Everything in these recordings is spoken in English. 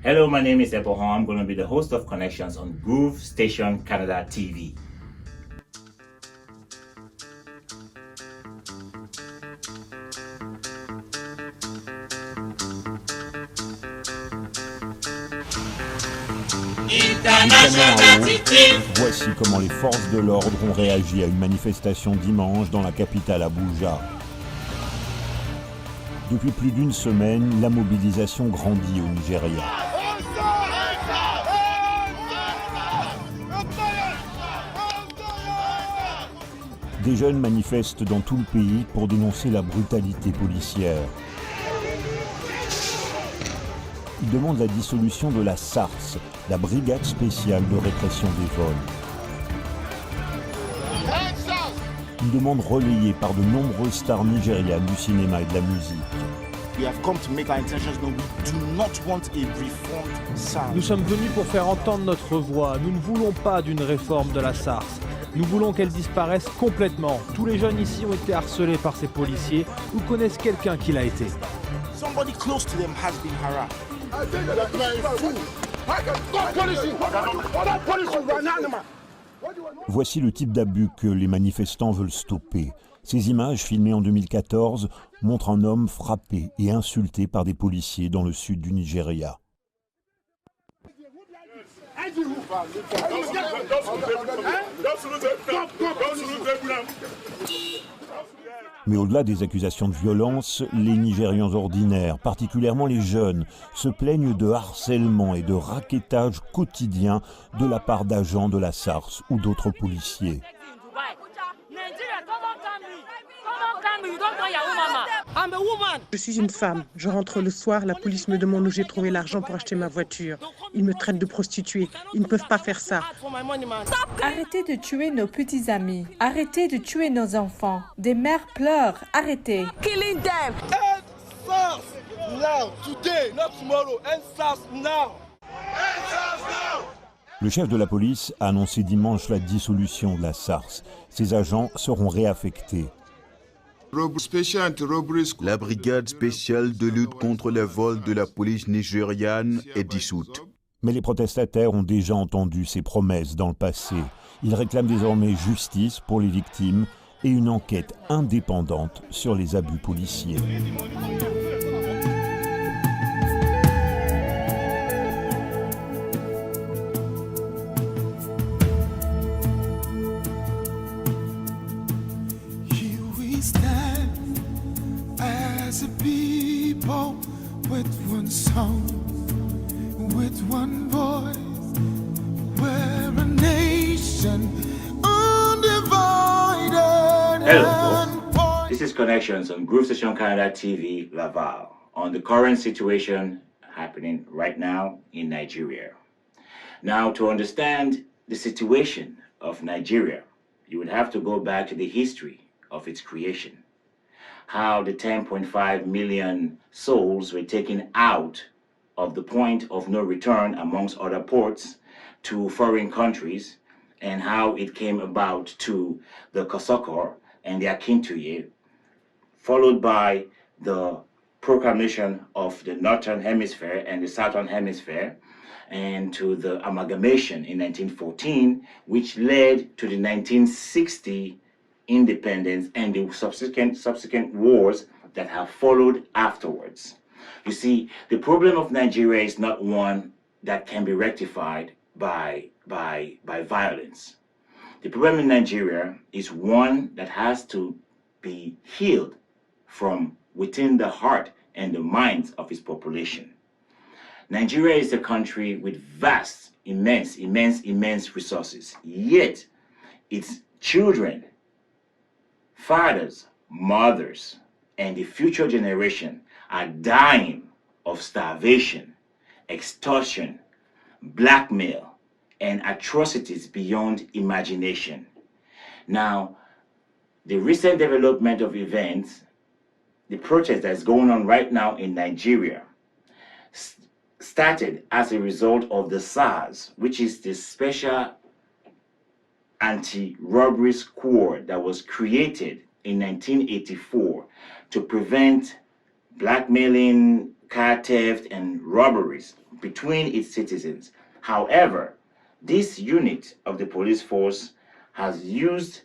Hello, my name is Ebohon. I'm going to be the host of Connections on Groove Station Canada TV. Voici comment les forces de l'ordre ont réagi à une manifestation dimanche dans la capitale Abuja. Depuis plus d'une semaine, la mobilisation grandit au Nigeria. Des jeunes manifestent dans tout le pays pour dénoncer la brutalité policière. Ils demandent la dissolution de la SARS, la brigade spéciale de répression des vols. Une demande relayée par de nombreuses stars nigérianes du cinéma et de la musique. Nous sommes venus pour faire entendre notre voix. Nous ne voulons pas d'une réforme de la SARS. Nous voulons qu'elle disparaisse complètement. Tous les jeunes ici ont été harcelés par ces policiers ou connaissent quelqu'un qui l'a été. Voici le type d'abus que les manifestants veulent stopper. Ces images, filmées en 2014, montrent un homme frappé et insulté par des policiers dans le sud du Nigeria. Mais au-delà des accusations de violence, les Nigérians ordinaires, particulièrement les jeunes, se plaignent de harcèlement et de rackettage quotidien de la part d'agents de la SARS ou d'autres policiers. Je suis une femme. Je rentre le soir, la police me demande où j'ai trouvé l'argent pour acheter ma voiture. Ils me traitent de prostituée. Ils ne peuvent pas faire ça. Arrêtez de tuer nos petits amis. Arrêtez de tuer nos enfants. Des mères pleurent. Arrêtez. Killing them. End SARS now, today, not tomorrow. End SARS now. End SARS now. Le chef de la police a annoncé dimanche la dissolution de la SARS. Ses agents seront réaffectés. La brigade spéciale de lutte contre les vols de la police nigériane est dissoute. Mais les protestataires ont déjà entendu ces promesses dans le passé. Ils réclament désormais justice pour les victimes et une enquête indépendante sur les abus policiers. As a people with one song, with one voice, we're a nation undivided. Hello, this is Connections on Groove Station Canada TV, Laval, on the current situation happening right now in Nigeria. Now, to understand the situation of Nigeria, you would have to go back to the history of its creation. How the 10.5 million souls were taken out of the point of no return amongst other ports to foreign countries, and how it came about to the Kosokor and the Akintuye, followed by the proclamation of the Northern Hemisphere and the Southern Hemisphere, and to the amalgamation in 1914, which led to the 1960 independence and the subsequent wars that have followed afterwards. You see, the problem of Nigeria is not one that can be rectified by violence. The problem in Nigeria is one that has to be healed from within the heart and the minds of its population. Nigeria is a country with vast, immense resources, yet its children, fathers, mothers, and the future generation are dying of starvation, extortion, blackmail, and atrocities beyond imagination. Now, the recent development of events, the protest that's going on right now in Nigeria, started as a result of the SARS, which is the Special Anti-Robbery Squad that was created in 1984 to prevent blackmailing, car theft, and robberies between its citizens. However, this unit of the police force has used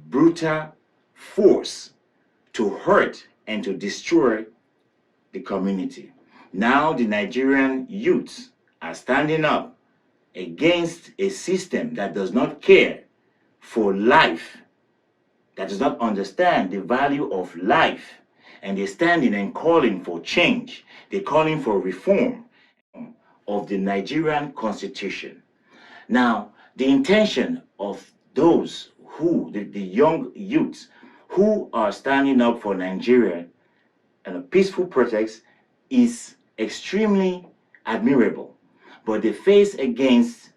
brutal force to hurt and to destroy the community. Now the Nigerian youths are standing up against a system that does not care for life, that does not understand the value of life, and they're standing and calling for change. They're calling for reform of the Nigerian constitution. Now, the intention of those who, the young youths who are standing up for Nigeria and a peaceful protest is extremely admirable, but they face against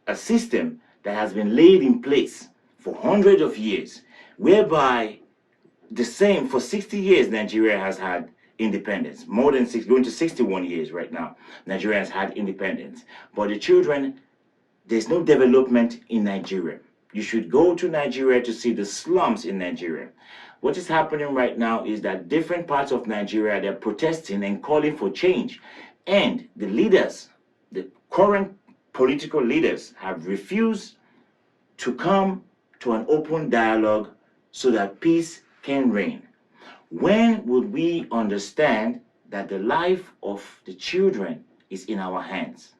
a system that has been laid in place for hundreds of years, whereby the same for 60 years Nigeria has had independence, more than going to 61 years right now. Nigeria has had independence, but the children, there's no development in Nigeria. You should go to Nigeria to see the slums in Nigeria. What is happening right now is that different parts of Nigeria, they're protesting and calling for change. And the leaders, the current political leaders, have refused to come to an open dialogue so that peace can reign. When would we understand that the life of the children is in our hands?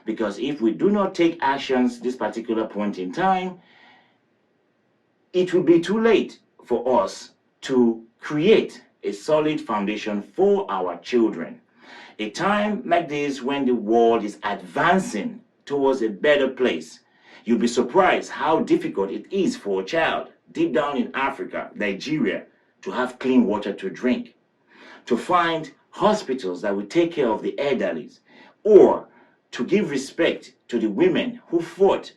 Because if we do not take actions this particular point in time, it will be too late for us to create a solid foundation for our children. A time like this, when the world is advancing towards a better place, you'll be surprised how difficult it is for a child deep down in Africa, Nigeria, to have clean water to drink, to find hospitals that will take care of the elderly, or to give respect to the women who fought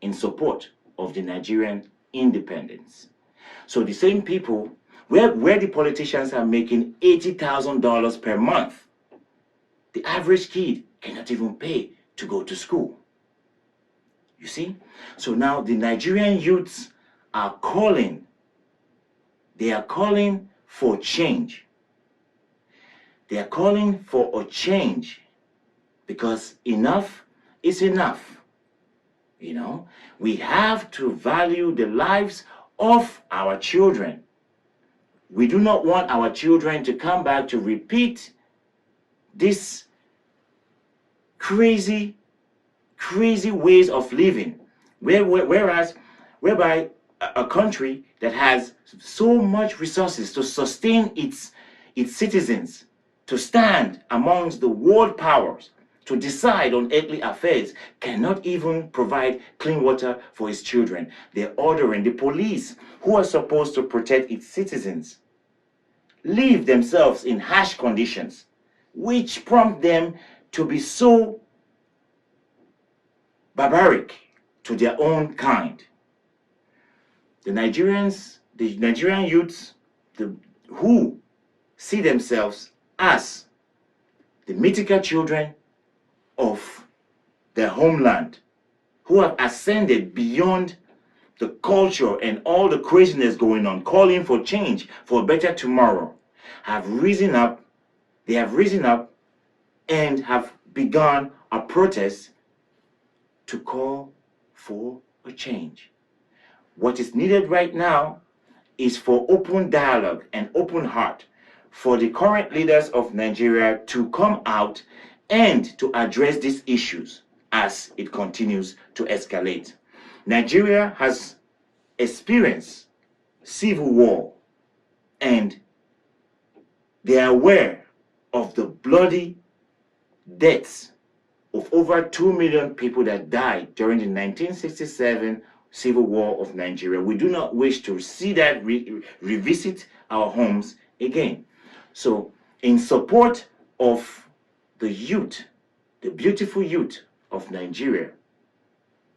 in support of the Nigerian independence. So the same people, where the politicians are making $80,000 per month, the average kid cannot even pay to go to school. You see? So now the Nigerian youths are calling. They are calling for change. They are calling for a change because enough is enough. You know, we have to value the lives of our children. We do not want our children to come back to repeat this crazy ways of living, whereby a country that has so much resources to sustain its citizens, to stand amongst the world powers, to decide on earthly affairs, cannot even provide clean water for its children. They're ordering the police, who are supposed to protect its citizens, leave themselves in harsh conditions, which prompt them to be so barbaric to their own kind. The Nigerian youths, who see themselves as the mythical children of their homeland, who have ascended beyond the culture and all the craziness going on, calling for change, for a better tomorrow, have risen up. They have risen up and have begun a protest to call for a change. What is needed right now is for open dialogue and open heart for the current leaders of Nigeria to come out and to address these issues as it continues to escalate. Nigeria has experienced civil war, and they are aware of the bloody deaths of over 2 million people that died during the 1967 Civil War of Nigeria. We do not wish to see that revisit our homes again. So, in support of the youth, the beautiful youth of Nigeria,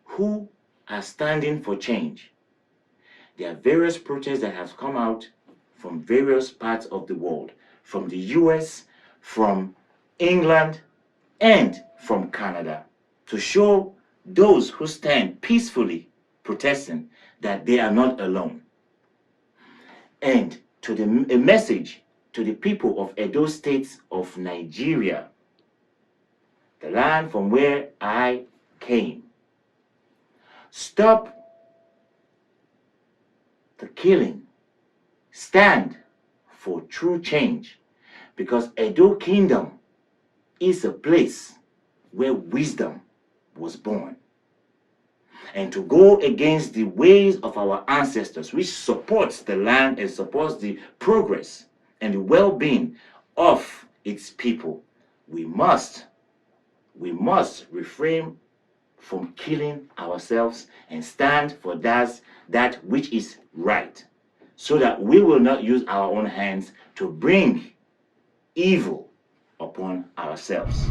who are standing for change, there are various protests that have come out from various parts of the world, from the US, from England, and from Canada, to show those who stand peacefully protesting that they are not alone. And a message to the people of Edo State of Nigeria, the land from where I came. Stop the killing. Stand for true change, because Edo Kingdom is a place where wisdom was born. And to go against the ways of our ancestors, which supports the land and supports the progress and the well-being of its people, we must refrain from killing ourselves and stand for that which is right, so that we will not use our own hands to bring evil upon ourselves.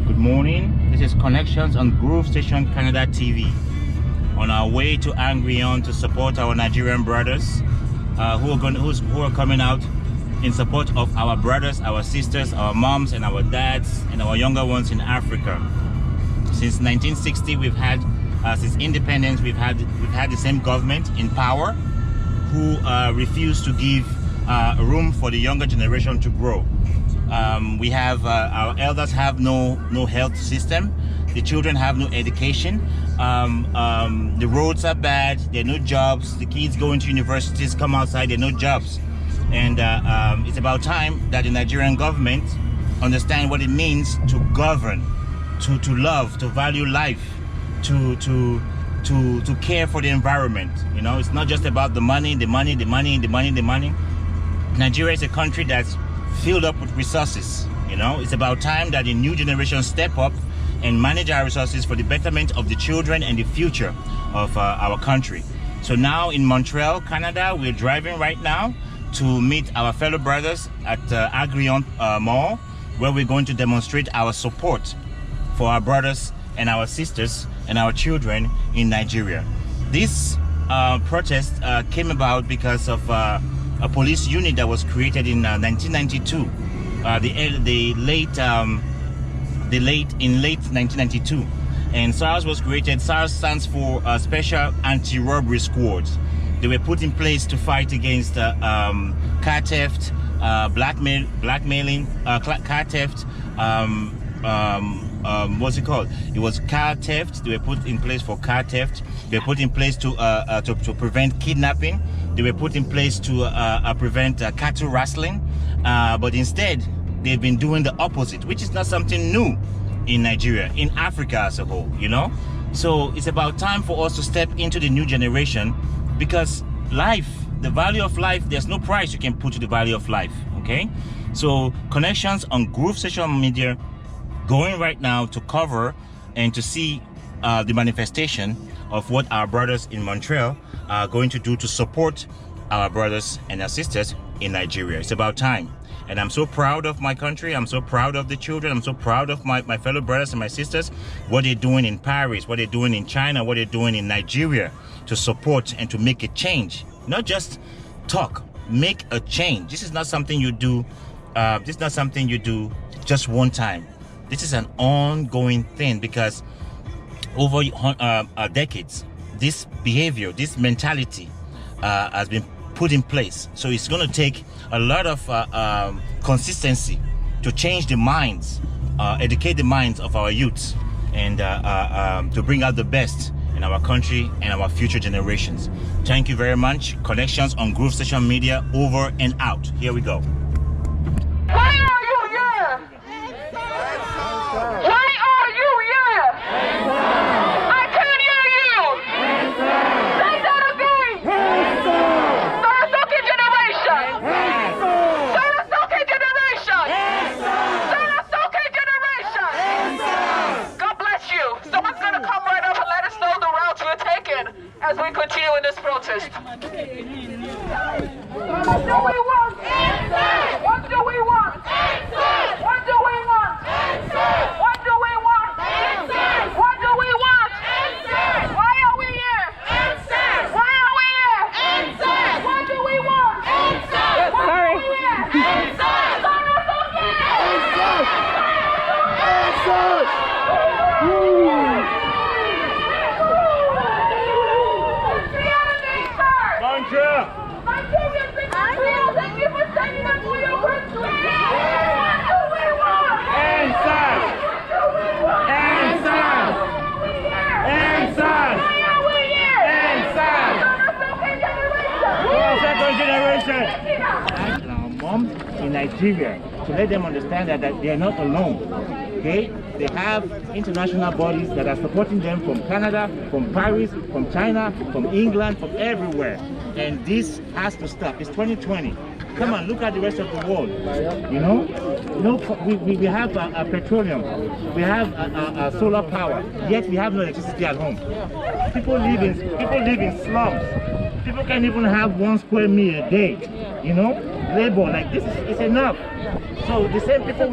Good morning. This is Connections on Groove Station Canada TV. On our way to Angrion to support our Nigerian brothers who are coming out in support of our brothers, our sisters, our moms, and our dads, and our younger ones in Africa. Since 1960, since independence, we've had the same government in power who refused to give room for the younger generation to grow. We have our elders have no health system. The children have no education. The roads are bad. There are no jobs. The kids going to universities, come outside, there are no jobs. And it's about time that the Nigerian government understand what it means to govern, to love, to value life, to care for the environment. You know, it's not just about the money. Nigeria is a country that's filled up with resources. You know, it's about time that the new generation step up and manage our resources for the betterment of the children and the future of our country. So now in Montreal, Canada, we're driving right now to meet our fellow brothers at Angrion Mall, where we're going to demonstrate our support for our brothers and our sisters and our children in Nigeria. This protest came about because of a police unit that was created in 1992, in late 1992, and SARS was created. SARS stands for Special Anti-Robbery Squads. They were put in place to fight against car theft, blackmailing, car theft. What's it called? It was car theft. They were put in place for car theft. They were put in place to prevent kidnapping. They were put in place to prevent cattle rustling. But instead, they've been doing the opposite, which is not something new in Nigeria, in Africa as a whole, you know? So it's about time for us to step into the new generation, because life, the value of life, there's no price you can put to the value of life, okay? So Connections on Groove Social Media going right now to cover and to see the manifestation of what our brothers in Montreal are going to do to support our brothers and our sisters in Nigeria. It's about time. And I'm so proud of my country. I'm so proud of the children. I'm so proud of my fellow brothers and my sisters, what they're doing in Paris, what they're doing in China, what they're doing in Nigeria to support and to make a change. Not just talk, make a change. This is not something you do. This is not something you do just one time. This is an ongoing thing, because over decades, this behavior, this mentality has been put in place. So it's going to take a lot of consistency to change the minds, educate the minds of our youths, and to bring out the best in our country and our future generations. Thank you very much. Connections on Groove Station Media, over and out. Here we go. Why are you here? Why are you here? I can't hear you. Say that again. Sarasoke generation. Sarasoke generation. Sarasoke generation. God bless you. Someone's going to come right up and let us know the route you're taking as we continue in this protest. What do we want? What do we want? What do we want? What do we want? What do we want? Why are we here? Why are we here? What do we want? Why are we here? Thank you for standing up for your country. What do we want? Nigeria to let them understand that they are not alone. Okay? They have international bodies that are supporting them from Canada, from Paris, from China, from England, from everywhere. And this has to stop. It's 2020. Come on, look at the rest of the world. You know, we have petroleum, we have solar power, yet we have no electricity at home. People live in slums. People can't even have 1 square meal a day. You know, labor like this is enough. So the same people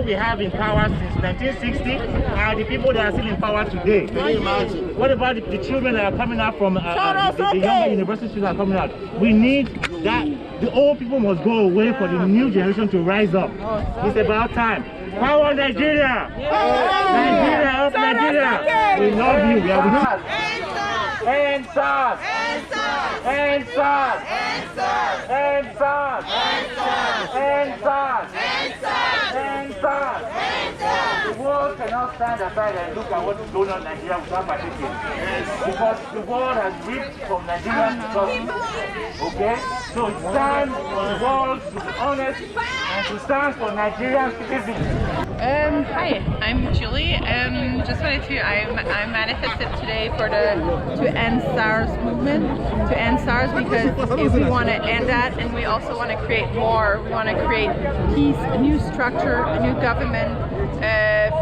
we have in power since 1960 are the people that are still in power today. What about the children that are coming out from the younger university students that are coming out? We need that. The old people must go away for the new generation to rise up. It's about time. Power Nigeria! Nigeria, up Nigeria! We love you. We are with you. And SARS! And SARS! And SARS! And SARS! And SARS! And SARS! And SARS! And SARS! And SARS! The world cannot stand aside and look at what is going on in Nigeria without participating. Because the world has ripped from Nigeria to Turkey. Okay? So it's time for the world to be honest and to stand for Nigerian citizens. Hi, I'm Julie. Just wanted to, I manifested today to end SARS movement, to end SARS, because if we want to end that, and we also want to create more, we want to create peace, a new structure, a new government,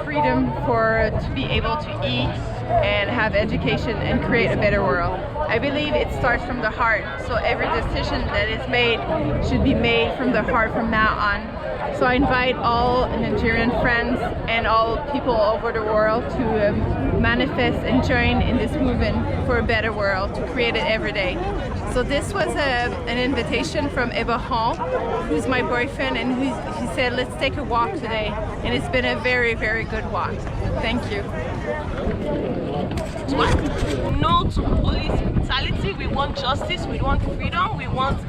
freedom to be able to eat and have education and create a better world. I believe it starts from the heart, so every decision that is made should be made from the heart from now on. So I invite all Nigerian friends and all people over the world to manifest and join in this movement for a better world, to create it every day. So this was an invitation from Abraham, who's my boyfriend, and he said, let's take a walk today. And it's been a very, very good walk. Thank you. No to police brutality. We want justice, we want freedom, we want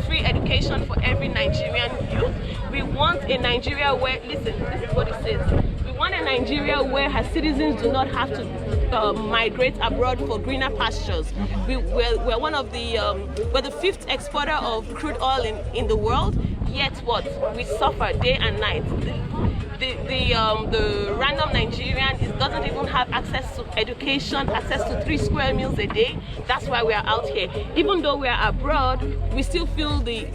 free education for every Nigerian youth. We want a Nigeria where, listen, this is what it says. We want a Nigeria where her citizens do not have to migrate abroad for greener pastures. We're one of we're the 5th exporter of crude oil in the world, yet what? We suffer day and night. The random Nigerian doesn't even have access to education, access to 3 square meals a day. That's why we are out here. Even though we are abroad, we still feel the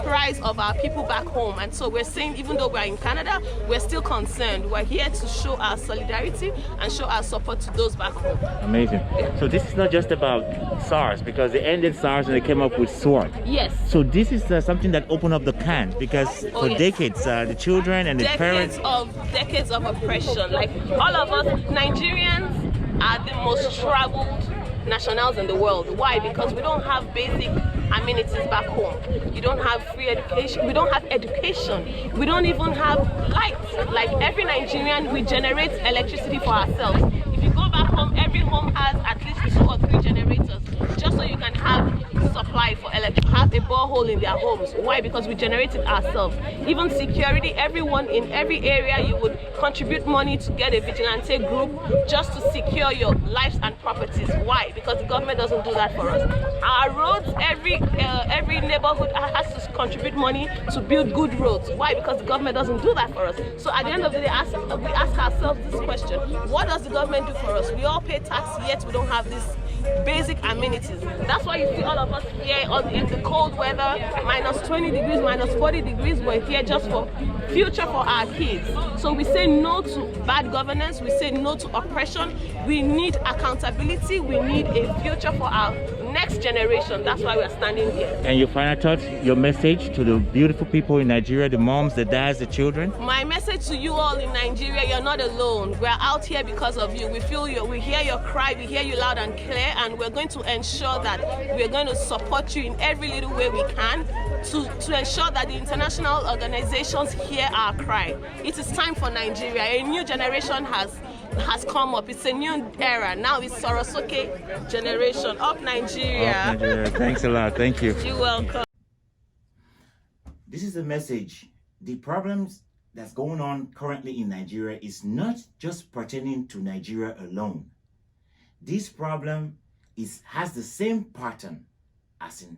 cries of our people back home. And so we're saying, even though we're in Canada, we're still concerned. We're here to show our solidarity and show our support to those back home. Amazing. So this is not just about SARS, because they ended SARS and they came up with SWORD. Yes. So this is something that opened up the can, because for decades, the children and the parents... Decades of oppression. Like all of us, Nigerians are the most traveled nationals in the world. Why? Because we don't have basic amenities back home. You don't have free education. We don't have education. We don't even have lights. Like every Nigerian, we generate electricity for ourselves. If you go back home, every home has at least 2 or 3 generators, just so you can have supply for electricity, have a borehole in their homes. Why? Because we generate it ourselves. Even security, everyone in every area, you would contribute money to get a vigilante group just to secure your lives and properties. Why? Because the government doesn't do that for us. Our roads, every neighborhood has to contribute money to build good roads. Why? Because the government doesn't do that for us. So at the end of the day, we ask ourselves this question: what does the government do for us? We all pay tax, yet we don't have this basic amenities. That's why you see all of us here in the cold weather, minus 20 degrees, minus 40 degrees. We're here just for future for our kids. So we say no to bad governance. We say no to oppression. We need accountability. We need a future for our next generation. That's why we're standing here. And your final thoughts, your message to the beautiful people in Nigeria, the moms, the dads, the children? My message to you all in Nigeria: you're not alone. We're out here because of you. We feel you. We hear your cry. We hear you loud and clear. And we're going to ensure that we're going to support you in every little way we can to ensure that the international organizations hear our cry. It is time for Nigeria. A new generation has come up. It's a new era. Now it's Sorosoke generation. Up Nigeria. Up Nigeria. Thanks a lot. Thank you. You're welcome. This is the message. The problems that's going on currently in Nigeria is not just pertaining to Nigeria alone. This problem has the same pattern, as in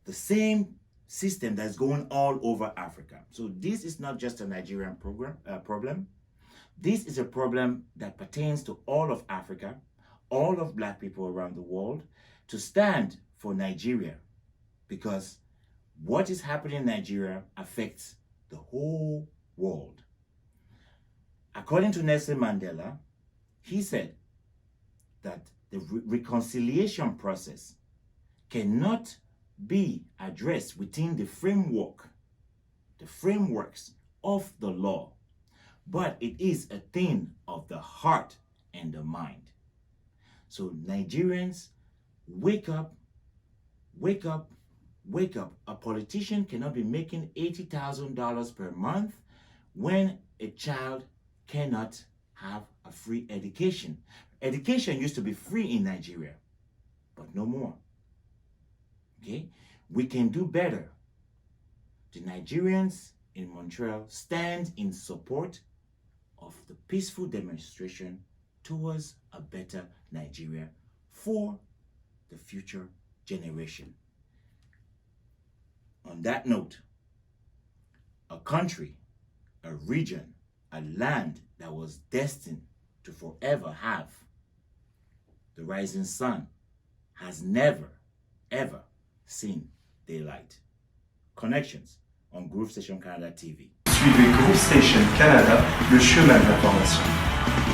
the same system that's going all over Africa. So this is not just a Nigerian problem. This is a problem that pertains to all of Africa, all of black people around the world, to stand for Nigeria, because what is happening in Nigeria affects the whole world. According to Nelson Mandela, he said that the reconciliation process cannot be addressed within the frameworks of the law, but it is a thing of the heart and the mind. So Nigerians, wake up, wake up, wake up. A politician cannot be making $80,000 per month when a child cannot have a free education. Education used to be free in Nigeria, but no more. Okay? We can do better. The Nigerians in Montreal stand in support of the peaceful demonstration towards a better Nigeria for the future generation. On that note, a country, a region, a land that was destined to forever have the rising sun has never, ever seen daylight. Connections on Groove Station Canada TV. Suivez Groove Station Canada, le chemin de l'information.